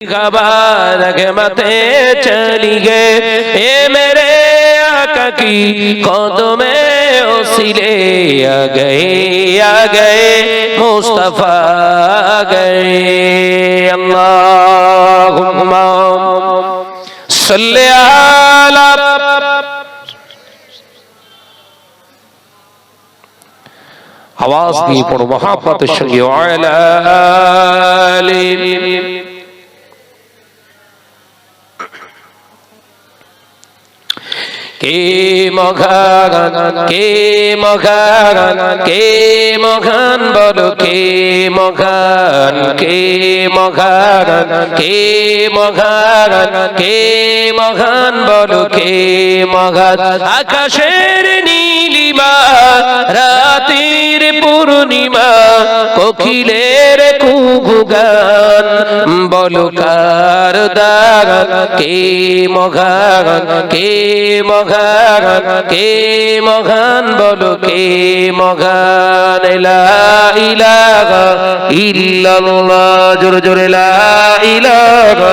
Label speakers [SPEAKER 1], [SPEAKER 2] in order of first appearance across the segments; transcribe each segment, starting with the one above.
[SPEAKER 1] रगमते चली गए ए मेरे आका की कदमे ओसिले आ गए मुस्तफा आ गए अल्लाहुम्मा सल्ली अला आवाज दिए पढ़ो मोहब्बत संगे अला के मघान बोलो के मघान बोलो के मघान आकाशेर नीलिमा रातेर पूर्णिमा कोकिलेर कुहुगान बोलो कार दागान के मघान बोलो के मघान ला इलाहा इल्लल्लाह जोरे जोरे ला इलाहा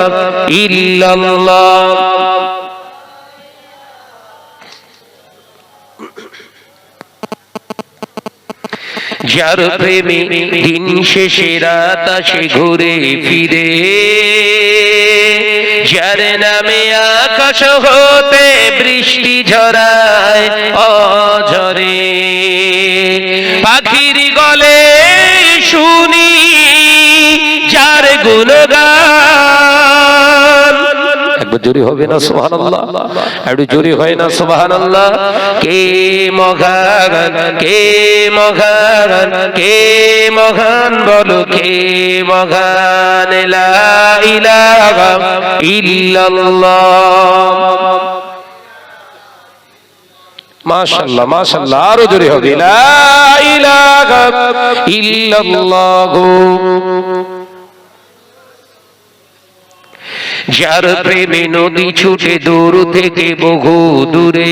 [SPEAKER 1] इल्लल्लाह जार प्रेमी दिन शेषे रात आसे घुरे फिरे जार नामे आकाश होते बृष्टि झराय अझरे पाखिर गले शुनी जार गुणगान একবার জোরে হবে না সুবহানাল্লাহ একটু জোরে হয় না সুবহানাল্লাহ কে মঘান বলো কে মঘান লা ইলাহা ইল্লাল্লাহ মাশাআল্লাহ মাশাআল্লাহ আরো জোরে হবে লা ইলাহা ইল্লাল্লাহ जार प्रेमे नदी छूटे दूर थेके बहु दूरे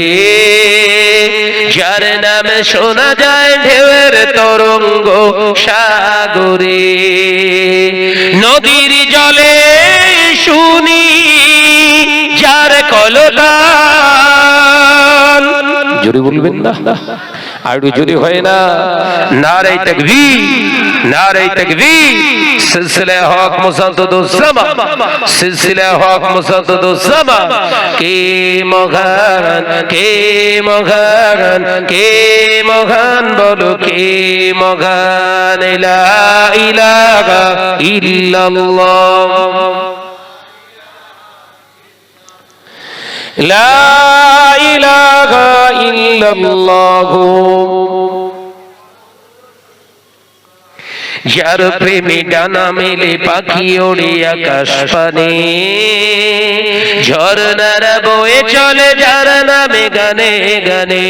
[SPEAKER 1] जार नामे शोना जाए ढेउर तरंग सागरे नदीर जले शुनी जार कलतान जोरे बोलबेन ना आरো जोरे হয় না नारे तकबीर सिलसिला हक मुसद्ददुस समा के मघान बोलो के मघान ला इलाहा इल्लल्लाह ला इलाहा इल्लल्लाह जार प्रेमी डाना मेले पाखी ओड़े आकाश पाने झरनारा बोए चले जार नामे गाने गाने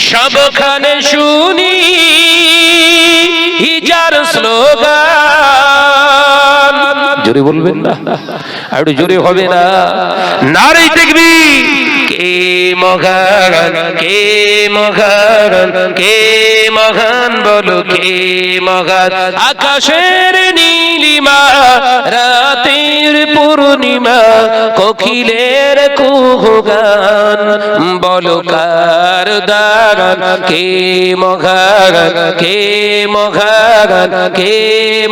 [SPEAKER 1] सबखाने शुनी जार स्लोगान जोरे बोलबेन ना आरो जोरे होबे ना नारे ताकबीर के मघान बोलो के मघान आकाशेर नीलिमा रातेर पूर्णिमा कोकिलेर कुहुगान बोलो कार दागान के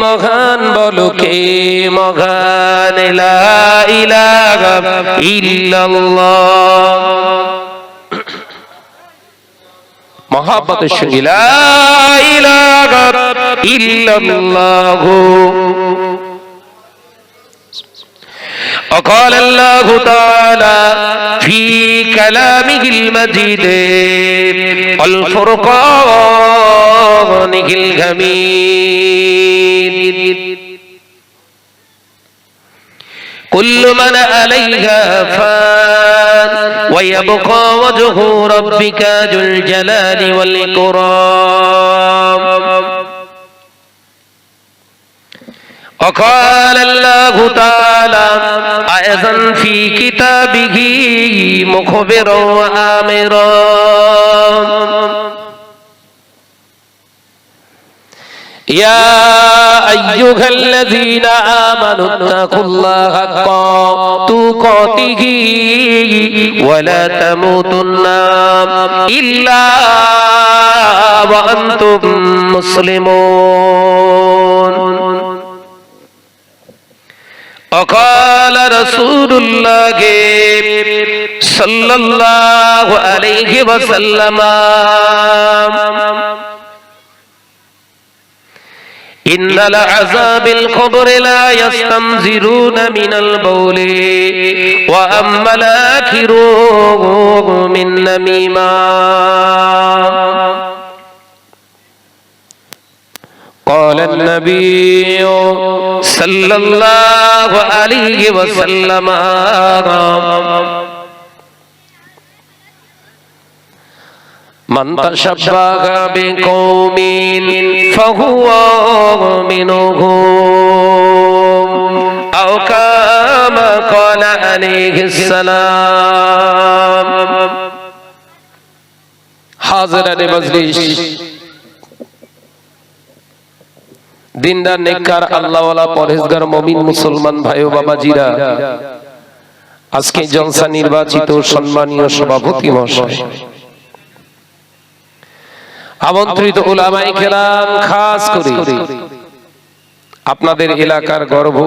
[SPEAKER 1] मघान बोलो के मघान ला इलाहा इल्लल्लाह मोहब्बत संगे ला इलाहा इल्लल्लाह وقال الله تعالى في كلامه المجيد والفرقان الحميد كل من عليها فان ويبقى وجه ربك ذو الجلال والإكرام وقال الله تعالى أيضا في كتابه مخبرا وآمرا يا আইয়ুহাল্লাযীনা আমানুত্তাকুল্লাহা হাক্কা তুকাতিহি ওয়া লা তামুতুন্না ইল্লা ওয়া আনতুম মুসলিমুন। وقال رسول الله صلى الله عليه وسلم إن العذاب القبر لا يستنزرون من البول وأما الآخر من نميمة قال النبي صلى الله عليه وسلم من تشبه بقوم فهو منهم أو كما قال عليه السلام। حاضران مجلس দিনদার নেককার আল্লাহওয়ালা পরহেজগার মুমিন মুসলমান ভাই ও বাবাজিরা, আজকে জলসা নির্বাচিত সম্মানীয় সভাপতি মহাশয়, আমন্ত্রিত উলামায়ে কেরাম, খাস করে আপনাদের এলাকার গর্ব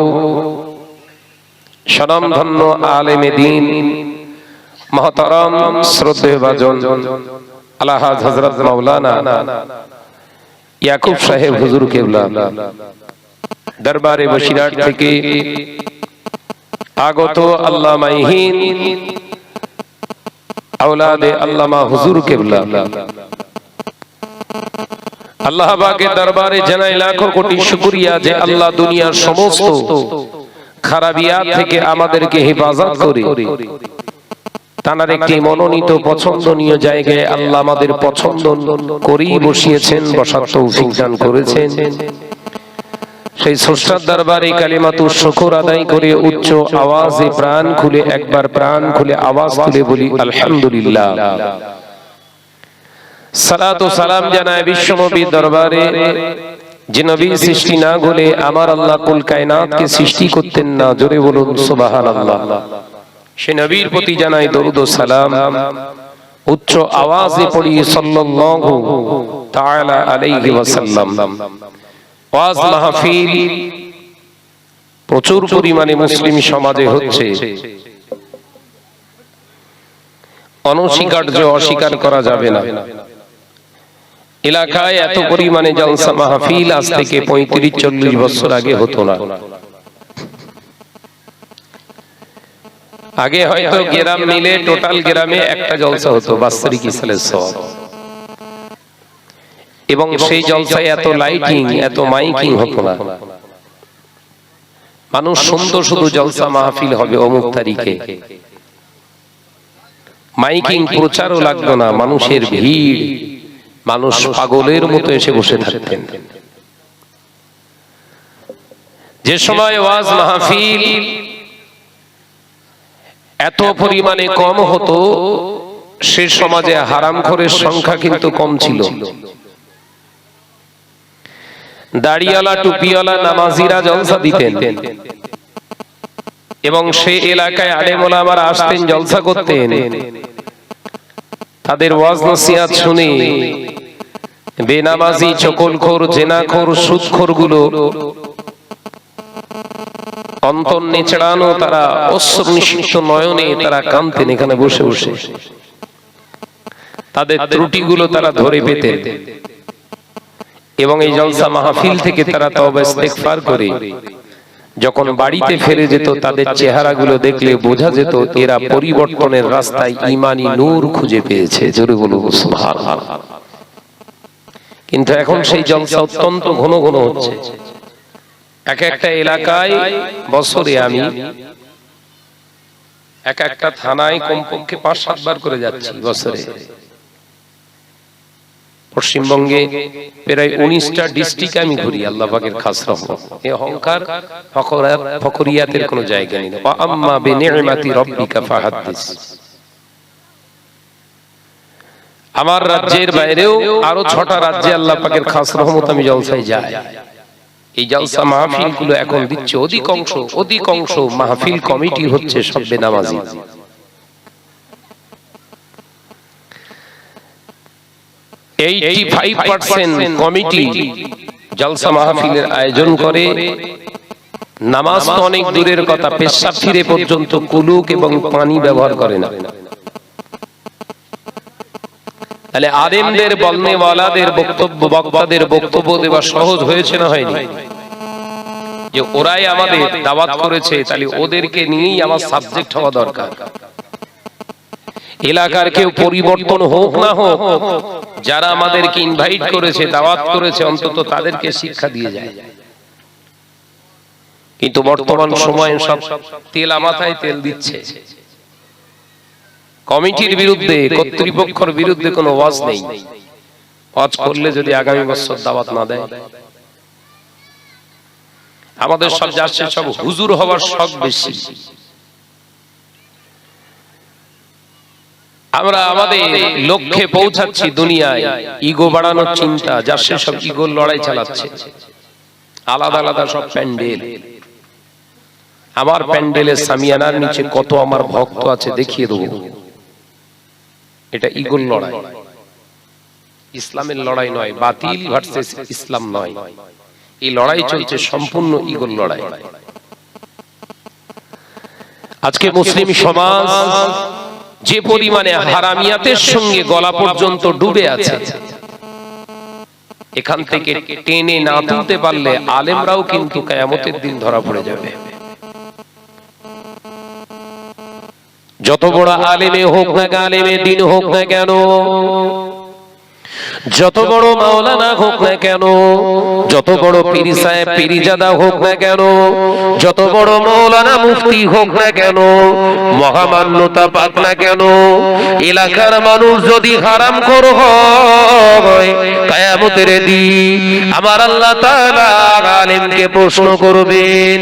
[SPEAKER 1] স্বনামধন্য আলেমে দ্বীন মুহতারাম শ্রদ্ধেয় ভাজন আলহাজ হযরত মাওলানা ইয়াকুব সাহেব হুজুর কেবলা, দরবারে বসিরহাট থেকে আগত আল্লামাইহিন আওলাদে আল্লামা হুজুর কেবলা, আল্লাহ পাকের দরবারে জানাই লাখো কোটি শুকরিয়া যে আল্লাহ দুনিয়ার সমস্ত খারাপিয়াত থেকে আমাদেরকে হেফাজত করে তানার একটি মনোনীত পছন্দনীয় জায়গায় আল্লাহ আমাদের পছন্দ করেই বসিয়েছেন, বসার তৌফিক দান করেছেন। সেই স্রষ্টার দরবারে কালিমাতুশ শুকর আদায় করে উচ্চ আওয়াজে প্রাণ খুলে একবার প্রাণ খুলে আওয়াজ তুলে বলি আলহামদুলিল্লাহ। সালাত ও সালাম জানায় বিশ্বনবীর দরবারে, যে নবী সৃষ্টি না হলে আমার আল্লাহ কুল কায়নাতকে সৃষ্টি করতেন না। জোরে বলুন সুবহানাল্লাহ। সে নবীর প্রতি জানাই দরুদ ও সালাম, উচ্চ আওয়াজে পড়ি সাল্লাল্লাহু তাআলা আলাইহি ওয়াসাল্লাম। ওয়াজ মাহফিল প্রচুর পরিমাণে মুসলিম সমাজে হচ্ছে, অনস্বীকার্য অস্বীকার করা যাবে না। এলাকায় এত পরিমাণে জলসা মাহফিল আজ থেকে 35-40 বছর আগে হতো না। আগে হয়তো গ্রাম মিলে টোটাল গ্রামে একটা জলসা হতো, বাৎসরিক ইসলামের সওয়াব, এবং সেই জলসায় এত লাইটিং এত মাইকিং হতো না। মানুষ শুনতো শুধু জলসা মাহফিল হবে অমুক তারিখে, মাইকিং প্রচারও লাগতো না। মানুষের ভিড়, মানুষ পাগলের মতো এসে বসে থাকতেন। যে সময় ওয়াজ মাহফিল এত পরিমাণে কম হতো, সে সমাজে হারামখোরের সংখ্যা কিন্তু কম ছিল। দাড়িওয়ালা টুপিওয়ালা নামাজিরা জলসা দিতেন, এবং সে এলাকায় আলেম ওলামারা আসতেন, জলসা করতেন। তাদের ওয়াজ নসিহত শুনে বেনামাজি, চকলখোর, জেনাখোর, সুদখোর গুলো অন্তর নেচড়ানো, তারা অশ্রু নিঃসৃত নয়নে তারা কাঁদতেন এখানে বসে বসে। তাদের ত্রুটিগুলো তারা ধরে পেতেন, এবং এই জলসা মাহফিল থেকে তারা তওবা ইস্তেগফার করে যখন বাড়িতে ফিরে যেত, তাদের চেহারাগুলো দেখলে বোঝা যেত এরা পরিবর্তনের রাস্তায় ঈমানি নূর খুঁজে পেয়েছে। জোরে বলুন সুবহানাল্লাহ। কিন্তু এখন সেই জলসা অত্যন্ত ঘন ঘন হচ্ছে। এক একটা এলাকায় বছরে আমি এক একটা থানায় কমপক্ষে 5-7 বার করে যাচ্ছি বছরে। পশ্চিমবঙ্গে প্রায় 19টা ডিস্ট্রিক্ট আমি ঘুরি, আল্লাহ পাকের খাস রহমত। এই অহংকার ফকরিয়াতের কোনো জায়গা নেই। ওয়া আম্মা বিনি'মাতি রাব্বিকা ফাহাদ্দিস। আমার রাজ্যের বাইরেও আরো 6টা রাজ্যে আল্লাহ পাকের খাস রহমত আমি জলসায় যাই। এই জালসা মাহফিল গুলো এখন দিচ্ছে অধিকাংশ মাহফিল কমিটি হচ্ছে সব বেনামাজি। 85% কমিটি জালসা মাহফিলের আয়োজন করে, নামাজ তো অনেক দূরের কথা, পেশাব ফিরে পর্যন্ত কুলুক এবং পানি ব্যবহার করে না। তাহলে আলেমদের বলনেওয়ালাদের বক্তব্য, বক্তাদের বক্তব্য দেওয়া সহজ হয়েছে না হয়নি? যে ওরাই আমাদের দাওয়াত করেছে, তাহলে ওদেরকে নিয়েই আমার সাবজেক্ট হওয়া দরকার। এলাকার কেউ পরিবর্তন হোক না হোক, যারা আমাদেরকে ইনভাইট করেছে, দাওয়াত করেছে, অন্তত তাদেরকে শিক্ষা দিয়ে যায়। কিন্তু বর্তমান সময়ে সব তেলা মাথায় তেল দিচ্ছে। কমিটির বিরুদ্ধে, কর্তৃপক্ষের বিরুদ্ধে কোনো ওয়াজ নেই। ওয়াজ করলে যদি আগামী বছর দাওয়াত না দেয়, আমাদের সব যাচ্ছে সব হুজুর হওয়ার শখ বেশি। আমরা আমাদের লক্ষ্যে পৌঁছাচ্ছি দুনিয়ায়, ইগো বাড়ানোর চিন্তা, যাচ্ছে সব ইগোর লড়াই চালাচ্ছে। আলাদা আলাদা সব প্যান্ডেল। আমার প্যান্ডেলের সামিয়ানার নিচে কত আমার ভক্ত আছে দেখিয়ে দেবো। এটা ইগোর লড়াই, ইসলামের লড়াই নয়, বাতিল ভার্সেস ইসলাম নয়। এই লড়াই চলছে সম্পূর্ণ ইগোর লড়াই। আজকে মুসলিম সমাজ যে পরিমাণে হারামিয়াতের সঙ্গে গলা পর্যন্ত ডুবে আছে, এখান থেকে টেনে না তুলতে পারলে আলেমরাও কিন্তু কিয়ামতের দিন ধরা পড়ে যাবে। যত বড় আলেমে হোক না, আলেমে দিন হোক না কেন, যত বড় মাওলানা হোক না কেন, যত বড় পীর সাহেব পীরজাদা হোক না কেন, যত বড় মাওলানা মুফতি হোক না কেন, মহামান্যতা পাক না কেন, এলাকার মানুষ যদি হারামখোর হয়, কিয়ামতের দিন আমার আল্লাহ তাআলা আলেমকে প্রশ্ন করবেন।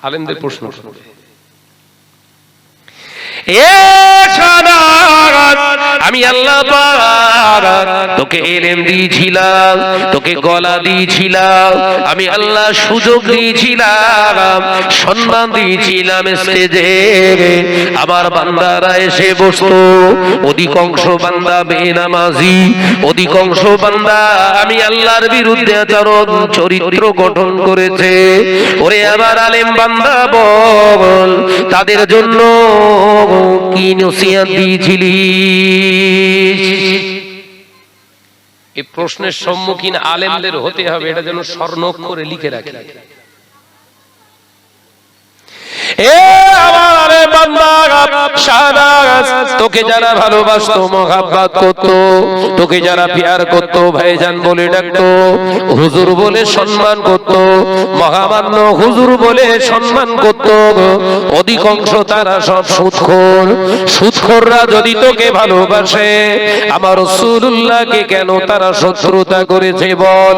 [SPEAKER 1] আলেমদের প্রশ্ন করবে, আমি আল্লাহ পাক তোকে ইলম দিয়েছিলাম, তোকে গলা দিয়েছিলাম, আমি আল্লাহ সুযোগ দিয়েছিলাম, সম্মান দিয়েছিলাম, স্টেজে আমার বান্দারা এসে বসতো। অধিকাংশ বান্দা বেনামাজি, অধিকাংশ বান্দা আমি আল্লাহর বিরুদ্ধে আচরণ চরিত্র গঠন করেছে। ওরে আমার আলেম বান্দা বল, তাদের জন্য কি নসিহত দিয়েছিলি? এই প্রশ্নের সম্মুখীন আলেমদের হতে হবে, এটা যেন স্বর্ণাক্ষরে লিখে রাখে। তোকে যারা ভালোবাসতো, মহাব্বত করতো, তোকে যারা প্যার করতো, ভাইজান বলে ডাকতো, হুজুর বলে সম্মান করতো, মহামান্য হুজুর বলে সম্মান করতো, অধিকাংশ তারা সব সুদখোর। সুদখোররা যদি তোকে ভালোবাসে, আমার রাসূলুল্লাহকে কেন তারা শত্রুতা করেছে বল?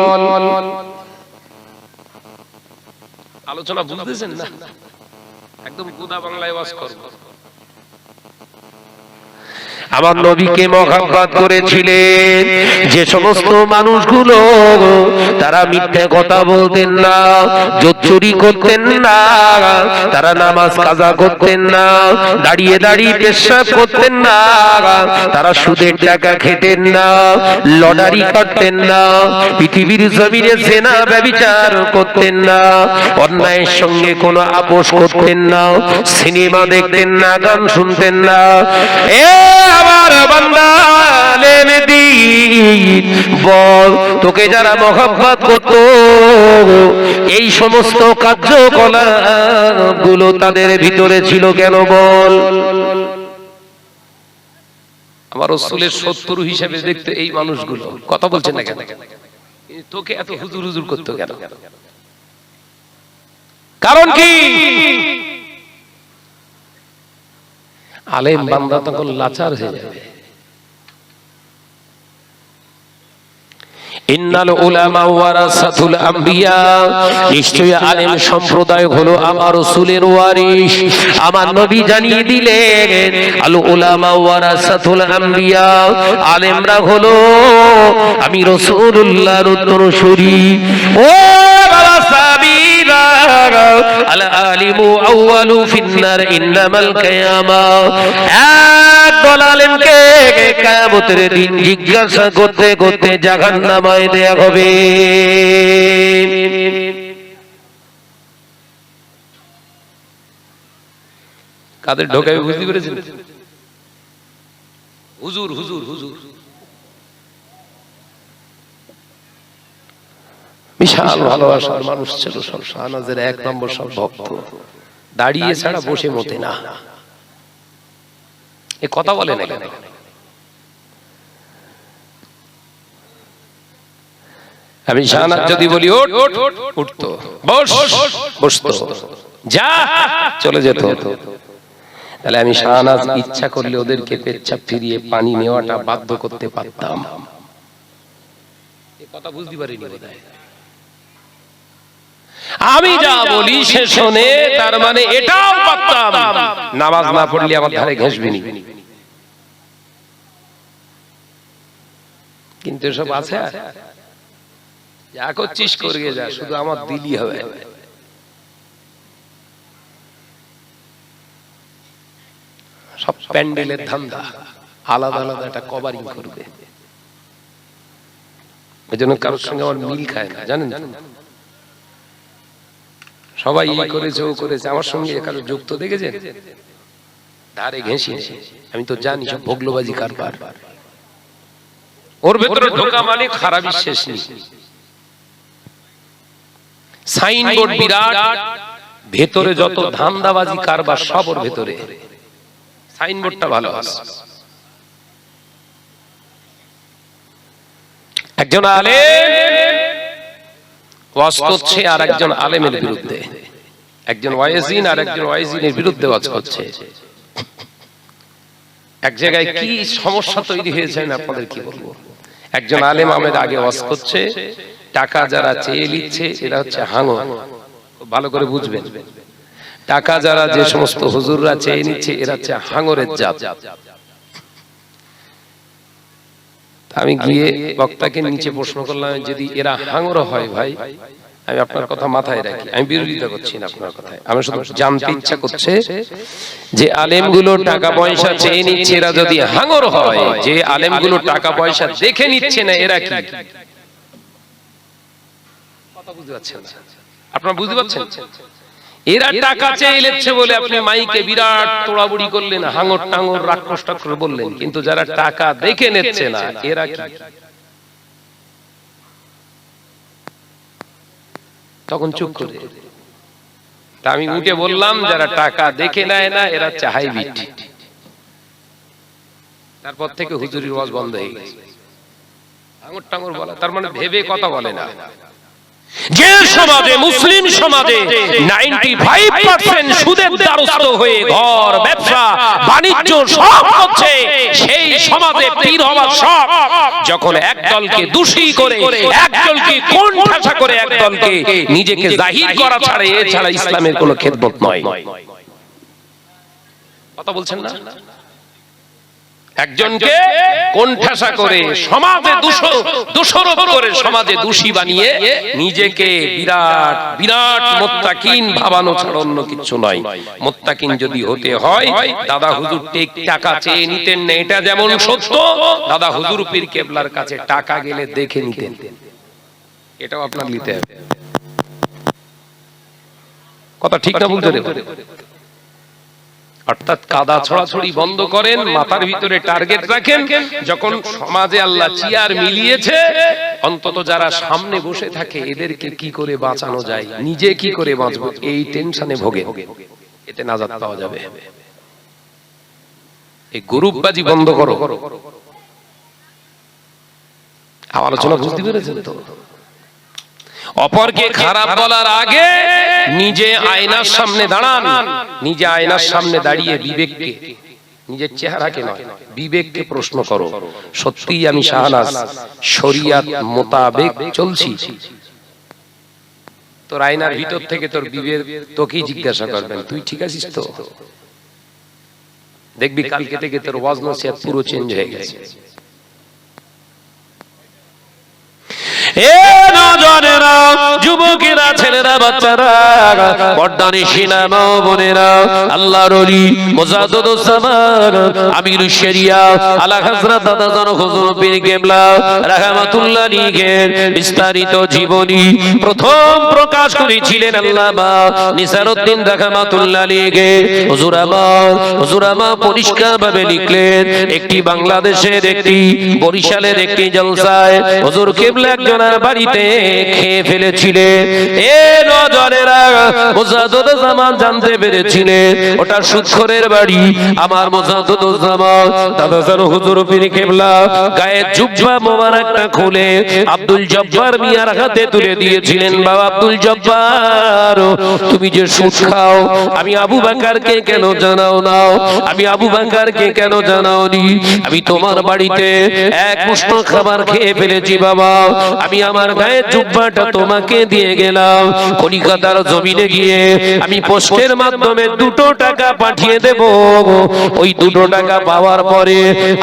[SPEAKER 1] আলোচনা বুঝতেছেন না? একদম গুদা বাংলায় ওয়াজ করব। আমার নবীকে মহব্বত করেছিলেন যে সমস্ত মানুষগুলো তারা মিথ্যা কথা বলতেন না, জোচ্চুরি করতেন না, তারা নামাজ কাজা করতেন না, দাঁড়িয়ে দাঁড়িয়ে পেশাব করতেন না, তারা সুদের টাকা খেতেন না, লটারি কাটতেন না, পৃথিবীর জমিনে জেনা ব্যভিচার করতেন না, অন্যায়ের সঙ্গে কোনো আপোষ করতেন না, সিনেমা দেখতেন না, গান শুনতেন না। আমার বান্দা আলেমে দ্বীন বল, তোকে যারা মহব্বত করত, এই সমস্ত কার্যকলাপগুলো তাদের ভিতরে ছিল কেন বল? আমার রাসূলের শত্রু হিসেবে দেখতে এই মানুষগুলো কথা বলছেন না কেন? তোকে এত হুজুর হুজুর করতো কেন? কারণ কি? আলেম বান্দা তখন লাচার হয়ে যাবে। ইন্নাল উলামা ওয়ারাসাতুল আম্বিয়া, নিশ্চয়ই আলেম সম্প্রদায় হলো আমার রাসূলের ওয়ারিস। আমার নবী জানিয়ে দিলেন আল উলামা ওয়ারাসাতুল আম্বিয়া, আলেমরা হলো আমি রাসূলুল্লাহর উত্তরসূরি। ও বাবা সাহাবীরা, আল আলিমু আউয়ালু ফিন্নার ইন্নামাল কিয়ামা, একদল আলেমকে কিয়ামতের দিন জিজ্ঞাসা করতে করতে জাহান্নামে দেয়া হবে। কাদের ঢোকাবে বুঝতে পেরেছেন? হুজুর হুজুর হুজুর বিশাল ভালোবাসার মানুষ ছিল, সব শাহনাজের এক নম্বর সব ভক্ত, দাঁড়িয়ে ছাড়া বসে মতে না। এ কথা বলে না কেন? আমি শাহনাজ যদি বলি ওঠ, উঠতো, বস, বসতো, যা, চলে যেত। তাহলে আমি শাহনাজ ইচ্ছা করলে ওদেরকে পেচ্ছাপ ফিরিয়ে পানি নেওয়াটা বাধ্য করতে পারতাম। এ কথা বুঝতে পারিনি বোধহয়। আমি যা বলি সে শোনে, তার মানে এটাও পারতাম নামাজ না পড়লে আমার ধারে ঘেঁষবি নি। কিন্তু সব আছে, যা করছিস করে যা, শুধু আমার দিলই হবে। সব প্যান্ডেলের ধান্দা, আলাদা আলাদা একটা কভারিং করবে। এই জন্য কারোর সঙ্গে আমার মিল খায় না, জানেন? সবাই এই করেছে ও করেছে, আমার সঙ্গে কারো যুক্ত দেখেছেন? ধারে ঘেঁষি, আমি তো জানি সব ভোগলোবাজি কারবার। ওর ভেতরে ঢোকা মানে খারাপই শেষ নেই। সাইনবোর্ড বিরাট, ভেতরে যত ধান্দাবাজি কারবার সব ওর ভেতরে। সাইনবোর্ডটা ভালো আছে। একজন আলেম ওয়াজ করছে আর একজন আলেমের বিরুদ্ধে, একজন ওয়াইজিন আর একজন ওয়াইজিনের বিরুদ্ধে ওয়াজ করছে। এক জায়গায় কি সমস্যা তৈরি হয়েছে না আপনাদের কি বলবো। একজন আলেম আমাদের আগে ওয়াজ করছে, টাকা যারা চেয়ে নিচ্ছে এরা হচ্ছে হাঙ্গর, ভালো করে বুঝবেন। টাকা যারা যে সমস্ত হুজুররা চেয়ে নিচ্ছে এরা হচ্ছে হাঙ্গরের জাত। আমি গিয়ে বক্তাকে নিচে প্রশ্ন করলাম, যদি এরা হাঙ্গর হয় ভাই, আমি আপনার কথা মাথায় রাখি, আমি বিরোধিতা করছি না আপনার কথায়, আমার শুধু জানতে ইচ্ছা করছে যে আলেমগুলো টাকা পয়সা চেয়ে নিচ্ছে এরা যদি হাঙ্গর হয়, যে আলেমগুলো টাকা পয়সা দেখে নিচ্ছে না এরা কি? কথা বুঝতে পারছেন? আপনারা বুঝতে পারছেন? এরা টাকা চেয়ে নিচ্ছে বলে আপনি মাইকে বিরাট তোড়াবুড়ি করলেন, হাঙ্গর টাঙ্গর রাক্ষস টাক্ষর বললেন, কিন্তু যারা টাকা দেখে নিচ্ছে না এরা কি? তখন চুপ করে আমি উঠে বললাম, যারা টাকা দেখে নেয় না এরা হচ্ছে হাইব্রিড। তারপর থেকে হুজুরির ওয়াজ বন্ধ হয়ে গেছে। হাঙ্গর টাঙ্গর বলা তার মানে ভেবে কথা বলে না। যে সমাজে, মুসলিম সমাজে 95% সুদের দ্বারস্থ হয়ে ঘর ব্যবসা বাণিজ্য সব হচ্ছে, সেই সমাজে পীর হওয়ার সব যখন একদলকে দোষী করে, একদলকে কোণঠাসা করে, একদলকে নিজেকে জাহির করা ছাড়া এছাড়া ইসলামের কোনো খেদমত নয়। কথা বলছেন না? একজনকে কোণঠাসা করে সমাজে দোষারোপ করে সমাজে দোষী বানিয়ে নিজেকে বিরাট বিরাট মুত্তাকিন ভাবানো ছাড়া অন্য কিছু নয়। মুত্তাকিন যদি হতে হয় দাদা হুজুর টাকা চেয়ে নিতেন না, এটা যেমন সত্য, দাদা হুজুর পীর কেবলার কাছে টাকা গেলে দেখে নিতেন, এটাও আপনার নিতে হবে। কথা ঠিক না বলতে হবে? অর্থাৎ কাদা ছড়াছড়ি বন্ধ করেন, মাথার ভিতরে টার্গেট রাখেন। যখন সমাজে আল্লাহ চেয়ার মিলিয়েছে, অন্তত যারা সামনে বসে থাকে এদেরকে কি করে বাঁচানো যায়, নিজে কি করে বাঁচবো, এই টেনশনে ভোগে, এতে নাজাত পাওয়া যাবে। এই গ্রুপবাজি বন্ধ করো। আলোচনা বুঝতে পেরেছেন তো? অপরকে খারাপ বলার আগে নিজে আয়নার সামনে দাঁড়ান, নিজে আয়নার সামনে দাঁড়িয়ে বিবেককে নিজের চেহারাকে নয়, বিবেককে প্রশ্ন করো, সত্যিই আমি শাহনাজ শরিয়াত মোতাবেক চলছি? তোর আয়নার ভিতর থেকে তোর বিবেক তোকেই জিজ্ঞাসা করবেন, তুই ঠিক আছিস তো? দেখবি কালকে থেকে তোর ওয়াজ নসিহত পুরো চেঞ্জ হয়ে গেছে। যুবকেরা, ছেলেরা, বাচ্চারা, পর্দানি সিনেমা বোনেরা, আল্লাহর ওলি মুজাদ্দিদুজ্জামান আমিরুশ শরিয়া আলা হযরত দাদা জান হুজুর পীর কেবলা রাহমাতুল্লাহ আলাইহির বিস্তারিত জীবনী প্রথম প্রকাশ করেছিলেন আল্লামা নিসারউদ্দিন রাহমাতুল্লাহ আলাইহি। হুজুর আমার পরিষ্কারভাবে লিখলেন, একটি বাংলাদেশের একটি বরিশালের একটি জলসায় হুজুর কেবলা একজনের বাড়িতে খেয়ে ফেলেছিলেন। এ নজরেরা, মুজাদ্দিদুজ্জামান জানতে পেরেছিলেন ওটা সুদখোরের বাড়ি। আমার মুজাদ্দিদুজ্জামান দাদা জান হুজুর পীর কেবলা গায়ে জুব্বা মোবারকটা খুলে আব্দুল জব্বার মিয়ার হাতে তুলে দিয়েছিলেন। বাবা আব্দুল জব্বার, তুমি যে সুদ খাও, আমি আবু বকরকে কেন জানাও না? আমি আবু বকরকে কেন জানাওনি? আমি তোমার বাড়িতে এক মুষ্ঠ খাবার খেয়ে ফেলেছি বাবা, আমি আমার গায়ের জুব্বাটা তোমাকে দিয়ে গেলাম। কলিকাতার জমিনে গিয়ে আমি পোস্টের মাধ্যমে 2 টাকা পাঠিয়ে দেব। ওই 2 টাকা পাওয়ার পরে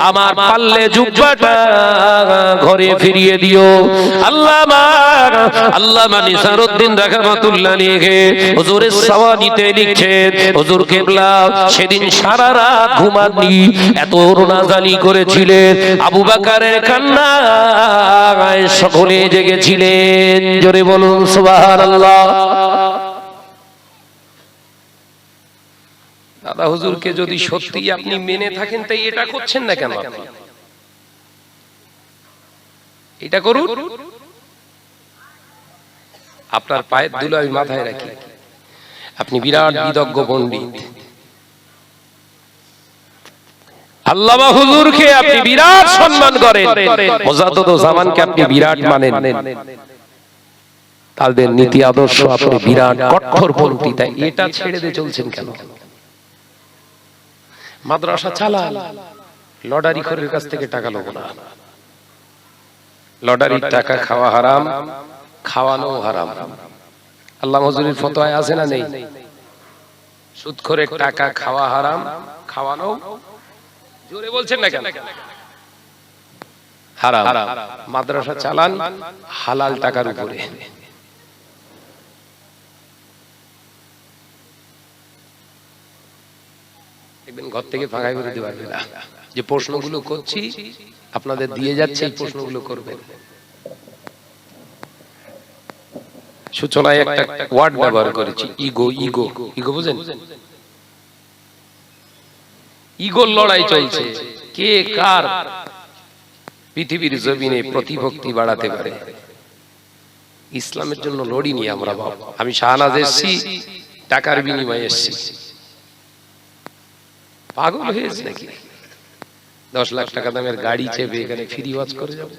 [SPEAKER 1] আমার পাল্লে জুব্বাটা ঘরে ফিরিয়ে দিও। আল্লামা নিসারউদ্দিন রাহমাতুল্লাহ আলাইহি হুজুরের সাওয়ানিতে লিখছেন, হুজুর কেবলা সেদিন সারা রাত ঘুমাননি, এত রোনাজানি করেছিলেন। আবু বকরের কান্নায় সকলে জেগেছিলেন। জোরে বলুন সুবহানাল্লাহ। দাদা হুজুরকে যদি সত্যি আপনি মেনে থাকেন, তাই এটা করছেন না কেন? এটা করুন। আপনার পায়ের ধুলো আমি মাথায় রাখি, আপনি বিরাট বিদগ্ধ পণ্ডিত। আল্লামা হুজুরকে আপনি বিরাট সম্মান করেন, মুজাদ্দিদুজ্জামানকে আপনি বিরাট মানেন, তাদের নীতি আদর্শ আপনি বিরাট কঠোরপন্থী, তাই এটা ছেড়ে দিয়ে চলছেন কেন? মাদ্রাসা চালান, লটারি খোরের কাছ থেকে টাকা লব না। লটারির টাকা খাওয়া হারাম, খাওয়ানো হারাম। আল্লামা হুজুরের ফতোয়ায় আছে না নেই? সুদখোরের টাকা খাওয়া হারাম, খাওয়ানো, জোরে বলছেন না কেন? হারাম। মাদ্রাসা চালান হালাল টাকার উপরে। দেখবেন ঘর থেকে ফাঁকাই করে দিতে পারবে না। যে প্রশ্নগুলো করছি আপনাদের দিয়ে যাচ্ছে, এই প্রশ্নগুলো করবেন। সূচনায় একটা ওয়ার্ড ব্যবহার করেছি, ইগো। ইগো, ইগো বুঝেন? ইগোর লড়াই চলছে, কে কার পৃথিবীর জমিনে প্রতিভক্তি বাড়াতে পারে। ইসলামের জন্য লড়িনি আমরা বাবা। আমি শাহনাজ এসছি টাকার বিনিময়ে এসছি। পাগল হয়েছে নাকি? 10 লাখ টাকা দামের গাড়ি চেপে এখানে ফ্রি ওয়াজ করে যাব?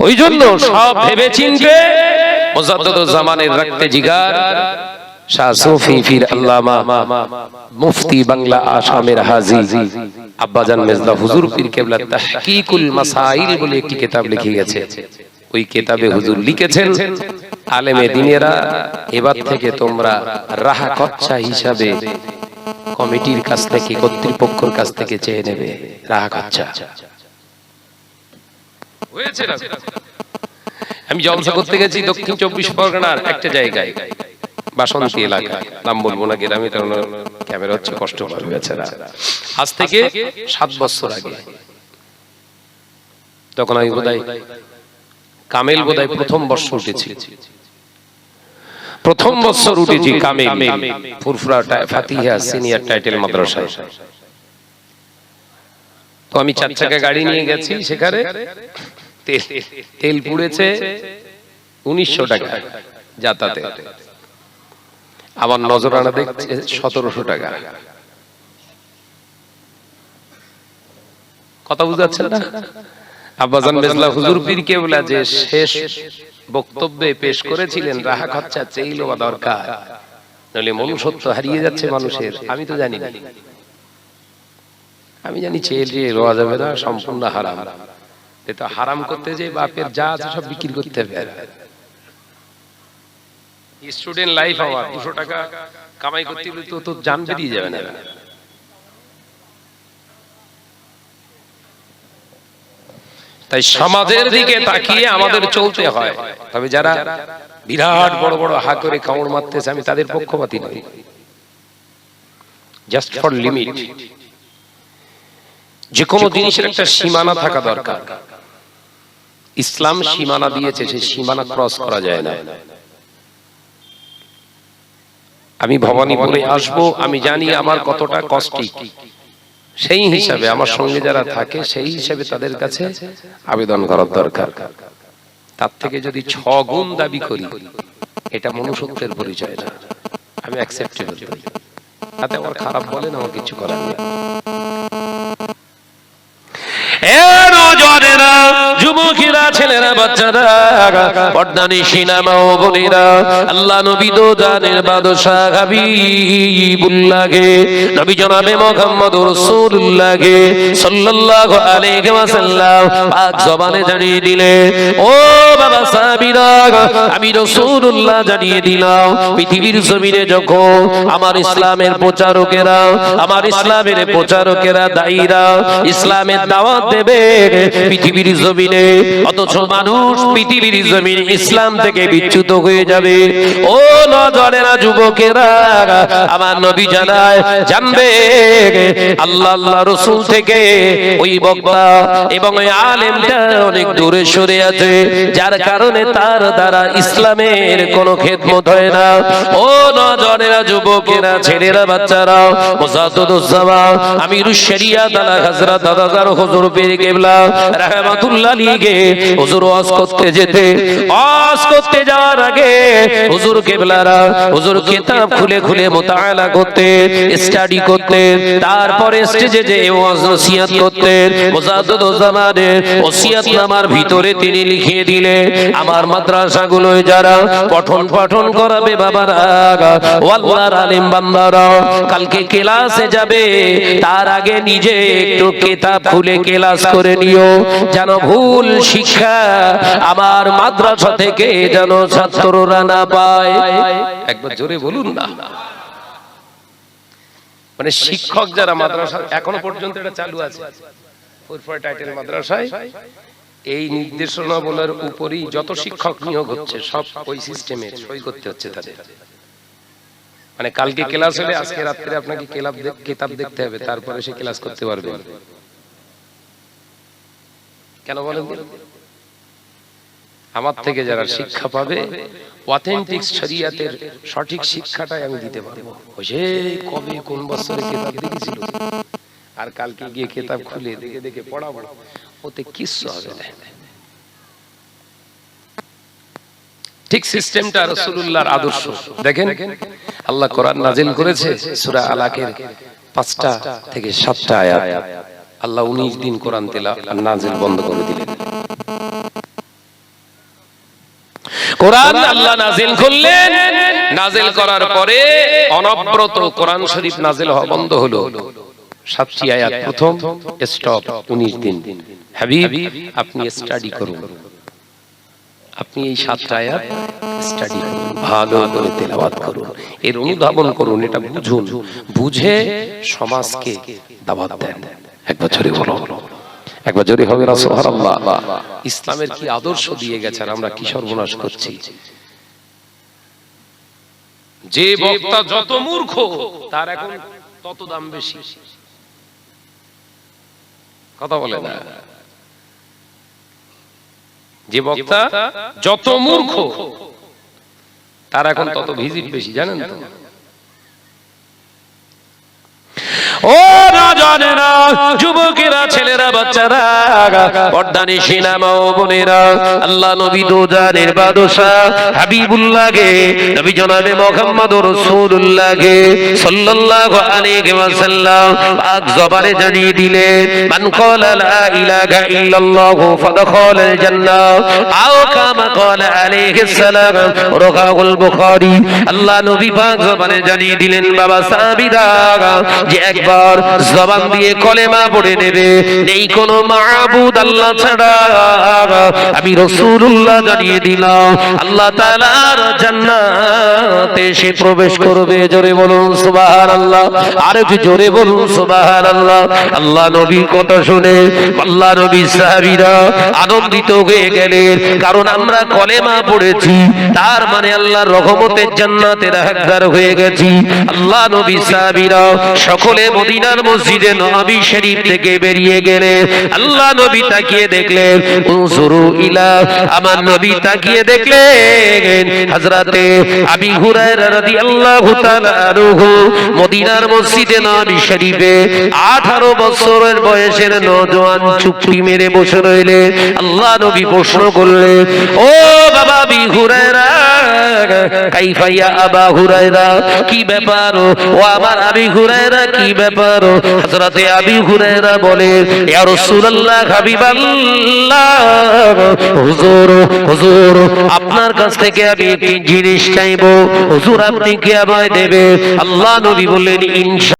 [SPEAKER 1] ওই জন্য সব ভেবে চিন্তে মুজাদ্দিদুজ্জামানের রক্তে জিগার শাহ সুফি পীর আল্লামা মুফতি বাংলা আসামের হাজী আব্বাজান মেজদা হুজুর পীর কেবলা তাহকিকুল মাসাইল বলে একটি কিতাব লিখে গেছে। ওই কিতাবে হুজুর লিখেছেন, আলেমে দিনেরা এবার থেকে তোমরা রাহা কচ্চা হিসাবে কমিটির কাছ থেকে, কর্তৃপক্ষের কাছ থেকে চেয়ে নেবে রাহা কচ্চা। হয়েছে না? আমি জলসা করতে গেছি দক্ষিণ 24 পরগনার একটা জায়গায়, বাসন্তী এলাকা, নাম বলবো না গ্রামে, কারণ ক্যামেরা হচ্ছে, কষ্ট পাবে বেচারা। আজ থেকে 7 বছর আগে, তখন আমি বোধহয় কামেল বোধহয় প্রথম বর্ষ উঠেছি। প্রথম বছর উঠেছি কামেল, ফুরফুরা ফাতিহা সিনিয়র টাইটেল মাদ্রাসায়। তো আমি 4 চাকা গাড়ি নিয়ে গেছি, সেখানে তেল পুড়েছে 1900 টাকা যাতায়াতে। আমার নজরানা দেখছে 1700 টাকা। কথা বুঝাচ্ছেন না? আব্বাজান মেজলা হুজুর পীর কেবলা যে শেষ বক্তব্যে পেশ করেছিলেন রাহা খরচা চেয়ে লওয়া দরকার, নাহলে মনুষ্যত্ব হারিয়ে যাচ্ছে মানুষের। আমি তো জানি না, আমি জানি ছেলে রোয়া যাবে না, সম্পূর্ণ হারাম। এটা হারাম করতে যে বাপের যা আছে সব বিক্রি করতে হবে। স্টুডেন্ট লাইফ আমার 200 টাকা কামাই করতে গেলে তো জান বেরিয়ে যাবে না। তাই সমাজের দিকে তাকিয়ে আমাদের চলতে হয়। তবে যারা বিরাট বড় বড় হা করে কামড় মারতেছে, আমি তাদের পক্ষপাতী নই। Just for limit. যে কোনো জিনিসের একটা সীমানা থাকা দরকার। ইসলাম সীমানা দিয়েছে, সেই সীমানা ক্রস করা যায় না। আমি ভবানীপুরে আসবো, আমি জানি আমার কতটা কষ্টিক, সেই হিসাবে আমার সঙ্গে যারা থাকে সেই হিসাবে তাদের কাছে আবেদন করার দরকার। তার থেকে যদি 6 গুণ দাবি করি, এটা মনুষ্যত্বের পরিচয় না, আমি অ্যাকসেপ্টেবল করি। তাতে আমার খারাপ বলেন, আমার কিছু করার নেই। যুবকেরা, ছেলেরা, বাচ্চারা, পর্দানিশিনা মা ও বোনেরা, আল্লাহ নবী তো জানের বাদশা হাবিবুল্লাহ গে, নবী জনাবে মুহাম্মদুর রাসূলুল্লাহ গে সাল্লাল্লাহু আলাইহি ওয়াসাল্লাম পাক জবানে জানিয়ে দিলে, ও বাবা সাহাবীরা, আমি রাসূলুল্লাহ জানিয়ে দিলাম, পৃথিবীর জমিনে যখন আমার ইসলামের প্রচারকেরা, আমার ইসলামের প্রচারকেরা, দায়ীরা ইসলামের দাওয়াত দেবে পৃথিবীর জমিনে, অথচ মানুষ পৃথিবীর জমিনে ইসলাম থেকে বিচ্যুত হয়ে যাবে। ও নজরেরা, যুবকেরা, আমার নবী জানায়, জানবে আল্লাহ আল্লাহ রাসূল থেকে ওই বক্তা এবং ওই আলেমটা অনেক দূরে সরে আছে, যার কারণে তার দ্বারা ইসলামের কোনো খেদমত হয় না। ও নজরেরা, যুবকেরা, ছেলেরা, বাচ্চারা, মুজাদ্দিদুজ্জামান আমিরুশ শরিয়াত আলা হযরত দাদাজার হুজুর পীর কিবলা রাহমাতুল্লাহ আলাইহি হুজুর ওয়াজ করতে যেতে, ওয়াজ করতে যাওয়ার আগে হুজুর কিবলারা হুজুর কিতাব খুলে খুলে মুতাআলা করতেন, স্টাডি করতেন, তারপরে স্টেজে যে ওয়াজ নসিহত করতেন। মুজাদ্দিদুজ্জামানের ওসিয়তনামার ভিতরে তিনি লিখিয়ে দিলেন, আমার মাদ্রাসাগুলোয় যারা পঠন পাঠন করাবে বাবারা, ওয়াল্লাহর আলেম বান্দারা, কালকে ক্লাসে যাবে তার আগে নিজে একটু কিতাব খুলে ক্লাস করে নিও, যেন ভুল শিক্ষা আমার মাদ্রাসা থেকে যেন ছাত্ররা না পায়। একবার জোরে বলুন না। মানে শিক্ষক যারা মাদ্রাসা, এখনো পর্যন্ত এটা চালু আছে, 4 টাইটেল মাদ্রাসায় এই নির্দেশনা বলার উপরই যত শিক্ষক নিয়োগ হচ্ছে সব ওই সিস্টেমে সই করতে হচ্ছে তাদের। মানে কালকে ক্লাস হলে আজকে রাত্রে আপনাকে কিতাব দেখতে হবে, তারপরে সে ক্লাস করতে পারবে। কেন বলেন? আমার থেকে যারা শিক্ষা পাবে, অথেন্টিক শরীয়তের সঠিক শিক্ষাটাই আমি দিতে পারবো। ওই কবে কোন বছরে কিতাব দেখেছিল, আর কালকে গিয়ে কিতাব খুলে দেখে দেখে পড়াবো, ওতে কিচ্ছু হবে না। ঠিক সিস্টেমটা রাসূলুল্লাহর আদর্শ। দেখেন, আল্লাহ কোরআন নাজিল করেছে সূরা আলাকের 5টা থেকে 7টা আয়াত। আল্লাহ 19 দিন কোরআন তেলাওয়াত নাজিল বন্ধ করে দিলেন। কোরআন আল্লাহ নাজিল করলেন, নাজিল করার পরে অনবরত কোরআন শরীফ নাজিল হওয়া বন্ধ হলো। 7টি আয়াত প্রথম স্টপ, 19 দিন। হাবিব, আপনি স্টাডি করুন, আপনি এই 7টা আয়াত স্টাডি করুন, ভালো করে তেলাওয়াত করুন, এর অনুধাবন করুন, এটা বুঝুন, বুঝে সমাজকে দাওয়াত দেন। একবার জোরে বলো, একবার জোরে হবে না সুবহানাল্লাহ। ইসলামের কি আদর্শ দিয়ে গেছে, আর আমরা কি সর্বনাশ করছি। যে বক্তা যত মূর্খ তার এখন তত দাম বেশি। কথা বলে না? যে বক্তা যত মূর্খ তার এখন তত ভিজিট বেশি, জানেন তো? ও রাজানেরা, যুবকেরা, ছেলেরা, বাচ্চারা, পর্দানিশিনা মা ও বোনেরা, আল্লাহ নবী দোজানের বাদশা হাবিবুল্লাহকে, নবী জনাবে মুহাম্মদুর রাসূলুল্লাহকে সাল্লাল্লাহু আলাইহি ওয়াসাল্লাম পাক জবানে জানিয়ে দিলেন, মান ক্বালা লা ইলাহা ইল্লাল্লাহু ফাদখালাল জান্নাহ আও কামা ক্বালা আলাইহিস সালাম, রাওয়াহুল বুখারী। আল্লাহ নবী পাক জবানে জানিয়ে দিলেন, বাবা সাহাবীরা, যে একবার জবান দিয়ে কলেমা পড়ে নেবে, নেই কোনো মাবুদ আল্লাহ ছাড়া, আমি রাসূলুল্লাহ জানিয়ে দিলাম আল্লাহ তাআলার জান্নাতে সে প্রবেশ করবে। জোরে বলুন সুবহানাল্লাহ, আর একটু জোরে বলুন সুবহানাল্লাহ। আল্লাহ নবীর কথা শুনে আল্লাহ নবী সাহাবীরা আনন্দিত হয়ে গেলেন, কারণ আমরা কলেমা পড়েছি, তার মানে আল্লাহর রহমতের জান্নাতের হকদার হয়ে গেছি। আল্লাহ নবী সাহাবীরা সকলে মদিনার মসজিদে নববী শরীফ থেকে বেরিয়ে গেলেন। আল্লাহ নবী তাকিয়ে দেখলেন, উযুরু ইলা, আমার নবী তাকিয়ে দেখলেন হযরতে আবী হুরায়রা রাদিয়াল্লাহু তাআলা আনহু মদিনার মসজিদে নববী শরীফে 18 বছরের বয়সের নওজোয়ান চুপটি মেরে বসে রইলেন। আল্লাহ নবী প্রশ্ন করলেন, ও বাবা আবী হুরায়রা, কাইফা ইয়া আবা হুরায়রা, কি ব্যাপার ও আমার আবী হুরায়রা, কি ব্যাপার? হযরতে আবী হুরায়রা বলেন, ইয়া রাসূলুল্লাহ, হাবিবাল্লাহ, হুজুর, হুজুর, আপনার কাছ থেকে আমি একটি জিনিস চাইবো, হুজুর আপনি কি আমায় দেবেন? আল্লাহ নবী বললেন, ইনশাআল্লাহ।